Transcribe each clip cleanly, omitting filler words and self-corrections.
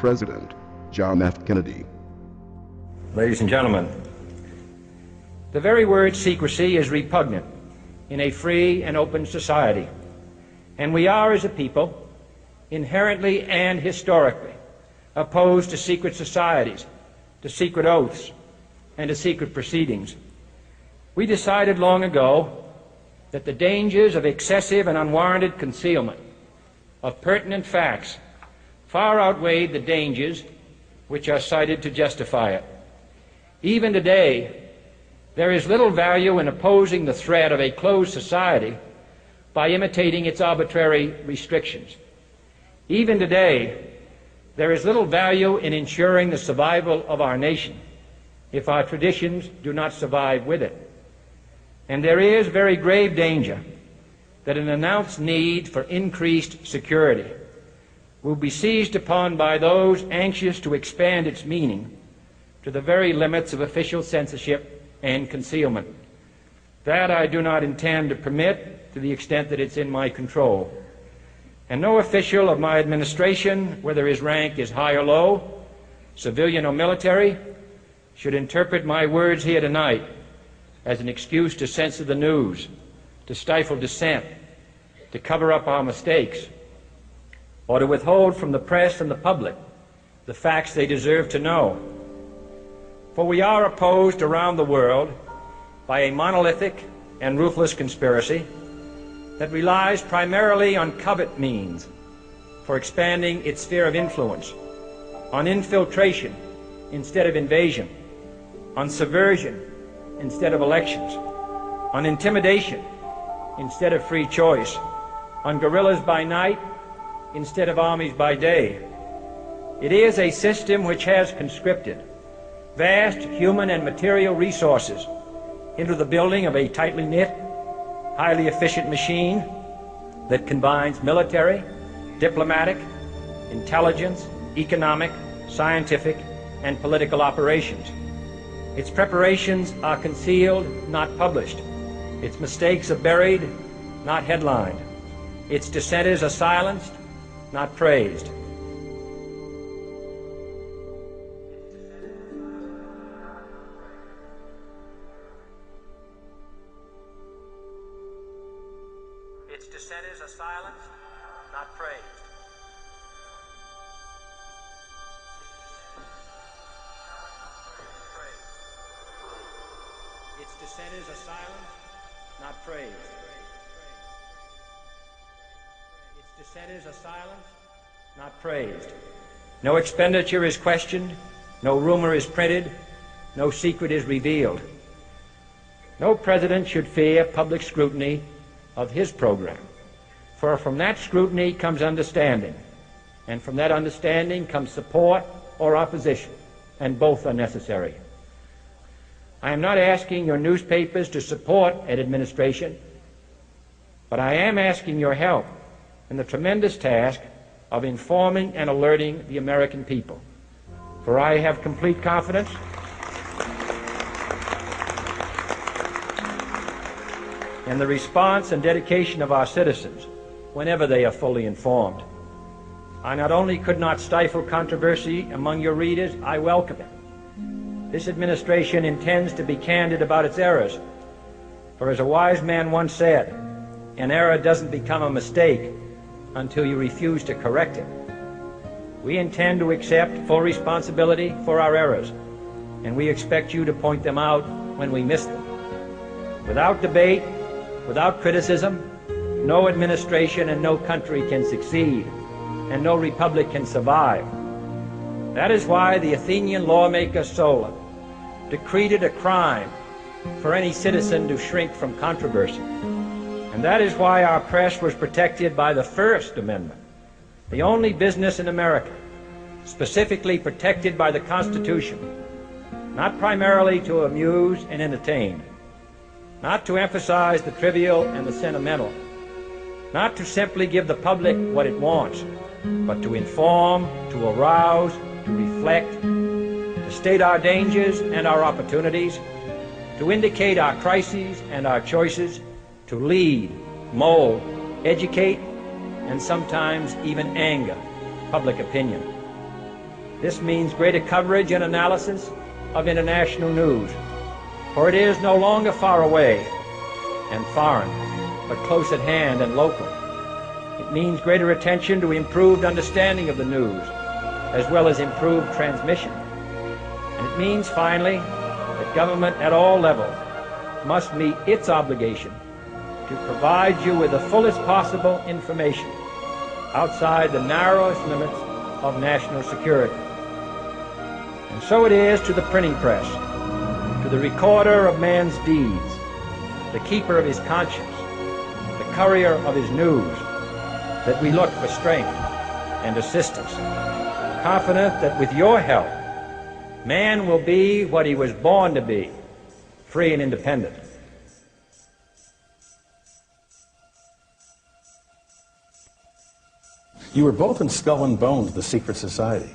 President John F. Kennedy. Ladies and gentlemen, the very word secrecy is repugnant in a free and open society, and we are, as a people, inherently and historically opposed to secret societies, to secret oaths, and to secret proceedings. We decided long ago that the dangers of excessive and unwarranted concealment of pertinent facts far outweighed the dangers which are cited to justify it. Even today, there is little value in opposing the threat of a closed society by imitating its arbitrary restrictions. Even today, there is little value in ensuring the survival of our nation if our traditions do not survive with it. And there is very grave danger that an announced need for increased security will be seized upon by those anxious to expand its meaning to the very limits of official censorship and concealment. That I do not intend to permit to the extent that it's in my control. And no official of my administration, whether his rank is high or low, civilian or military, should interpret my words here tonight as an excuse to censor the news, to stifle dissent, to cover up our mistakes, or to withhold from the press and the public the facts they deserve to know. For we are opposed around the world by a monolithic and ruthless conspiracy that relies primarily on covert means for expanding its sphere of influence, on infiltration instead of invasion, on subversion instead of elections, on intimidation instead of free choice, on guerrillas by night instead of armies by day. It is a system which has conscripted vast human and material resources into the building of a tightly knit, highly efficient machine that combines military, diplomatic, intelligence, economic, scientific, and political operations. Its preparations are concealed, not published. Its mistakes are buried, not headlined. Its dissenters are silenced, not praised. Its dissenters are silenced, not praised. Its dissenters are silenced, not praised. Its dissenters are silenced, not praised. No expenditure is questioned, no rumor is printed, no secret is revealed. No president should fear public scrutiny of his program, for from that scrutiny comes understanding, and from that understanding comes support or opposition, and both are necessary. I am not asking your newspapers to support an administration, but I am asking your help in the tremendous task of informing and alerting the American people. For I have complete confidence in the response and dedication of our citizens whenever they are fully informed. I not only could not stifle controversy among your readers, I welcome it. This administration intends to be candid about its errors, for as a wise man once said, an error doesn't become a mistake until you refuse to correct it. We intend to accept full responsibility for our errors, and we expect you to point them out when we miss them. Without debate, without criticism, no administration and no country can succeed, and no republic can survive. That is why the Athenian lawmaker Solon decreed it a crime for any citizen to shrink from controversy. And that is why our press was protected by the First Amendment, the only business in America specifically protected by the Constitution, not primarily to amuse and entertain, not to emphasize the trivial and the sentimental, not to simply give the public what it wants, but to inform, to arouse, to reflect, to state our dangers and our opportunities, to indicate our crises and our choices, to lead, mold, educate, and sometimes even anger public opinion. This means greater coverage and analysis of international news, for it is no longer far away and foreign, but close at hand and local. It means greater attention to improved understanding of the news, as well as improved transmission. And it means, finally, that government at all levels must meet its obligation to provide you with the fullest possible information outside the narrowest limits of national security. And so it is to the printing press, to the recorder of man's deeds, the keeper of his conscience, the courier of his news, that we look for strength and assistance, confident that with your help, man will be what he was born to be, free and independent. You were both in Skull and Bones, the secret society.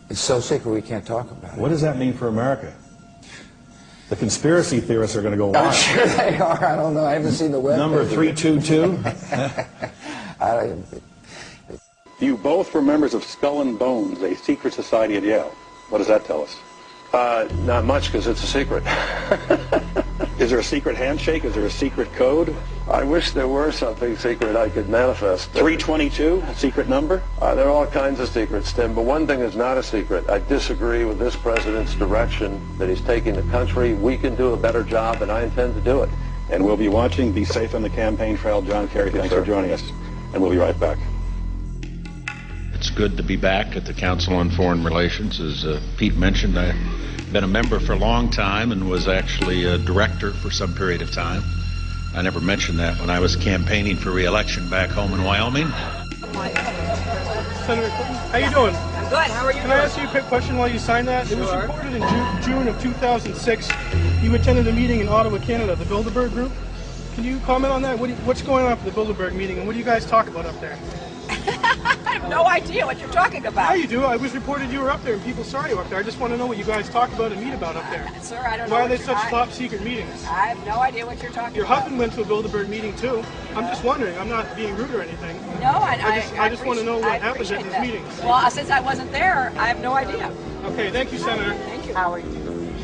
It's so secret we can't talk about it. What does that mean for America? The conspiracy theorists are going to go I'm wild. sure they are. I don't know. I haven't seen the web. Number 322. You both were members of Skull and Bones, a secret society at Yale. What does that tell us? Not much, because it's a secret. Is there a secret handshake? Is there a secret code? I wish there were something secret I could manifest. 322, a secret number? There are all kinds of secrets, Tim, but one thing is not a secret. I disagree with this president's direction that he's taking the country. We can do a better job, and I intend to do it. And we'll be watching. Be safe on the campaign trail. John Kerry, thanks for joining us. And we'll be right back. It's good to be back at the Council on Foreign Relations. As Pete mentioned, I've been a member for a long time and was actually a director for some period of time. I never mentioned that when I was campaigning for re-election back home in Wyoming. Senator Clinton, how you doing? I'm good. How are you Can I ask you a quick question while you signed that? Sure. It was reported in June of 2006 you attended a meeting in Ottawa, Canada, the Bilderberg Group. Can you comment on that? What's going on for the Bilderberg meeting, and what do you guys talk about up there? I have no idea what you're talking about. Yeah, you do. It was reported you were up there, and people saw you up there. I just want to know what you guys talk about and meet about up there. Sir, I don't know. Why are they such top secret meetings? I have no idea what you're talking Your about. husband went to a Bilderberg meeting too. I'm just wondering. I'm not being rude or anything. No, I just want to know what happens at these meetings. Well, since I wasn't there, I have no idea. Okay, thank you, Senator. Thank you. How are you?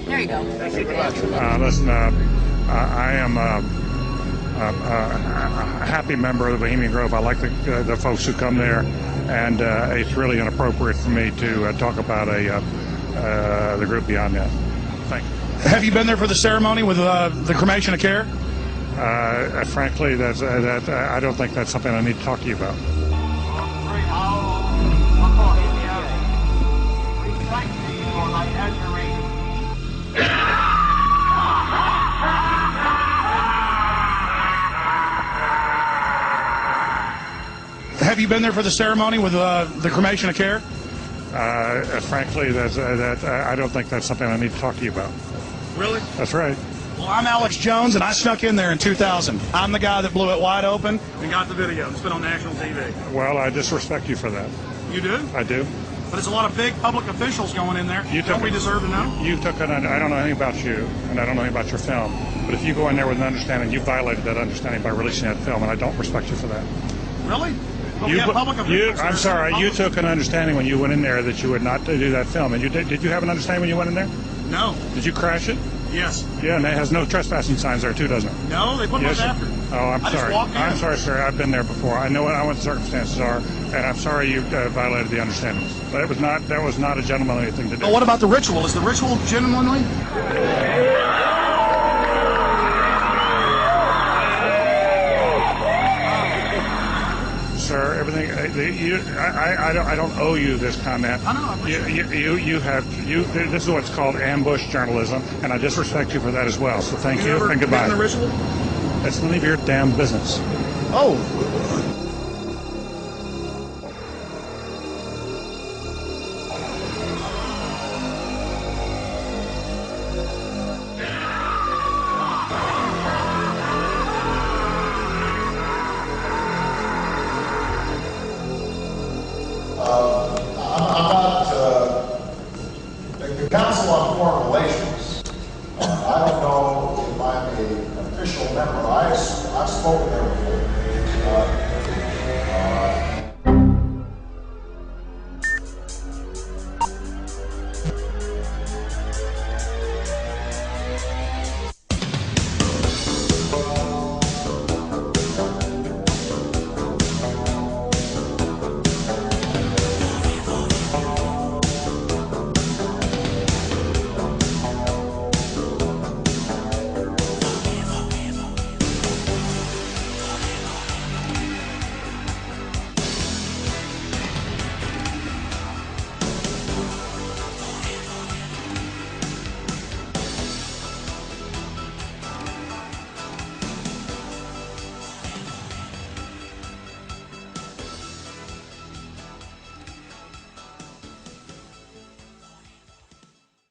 There you go. Listen, I am a happy member of the Bohemian Grove. I like the folks who come there, and it's really inappropriate for me to talk about the group beyond that. Thank you. Have you been there for the ceremony with the cremation of care? Frankly, I don't think that's something I need to talk to you about. Have you been there for the ceremony with the cremation of care? Frankly, I don't think that's something I need to talk to you about. Really? That's right. Well, I'm Alex Jones, and I snuck in there in 2000. I'm the guy that blew it wide open and got the video. It's been on national TV. Well, I disrespect you for that. You do? I do. But there's a lot of big public officials going in there. Don't we deserve to know? I don't know anything about you, and I don't know anything about your film. But if you go in there with an understanding, you violated that understanding by releasing that film, and I don't respect you for that. Really? But we have public officials. I'm sorry. You took an understanding when you went in there that you would not do that film, and did you have an understanding when you went in there? No. Did you crash it? Yes. Yeah, and it has no trespassing signs there too, doesn't it? No, they put one after. Oh, I'm sorry. I'm sorry, sir. I've been there before. I know what the circumstances are, and I'm sorry you violated the understandings. But that was not a gentlemanly thing to do. But what about the ritual? Is the ritual gentlemanly? Sir, everything. I don't owe you this comment. I know. This is what's called ambush journalism, and I disrespect you for that as well. So thank you and goodbye. The ritual? That's none of your damn business. Oh. The Council on Foreign Relations, I don't know if I'm an official member. I've spoken there before.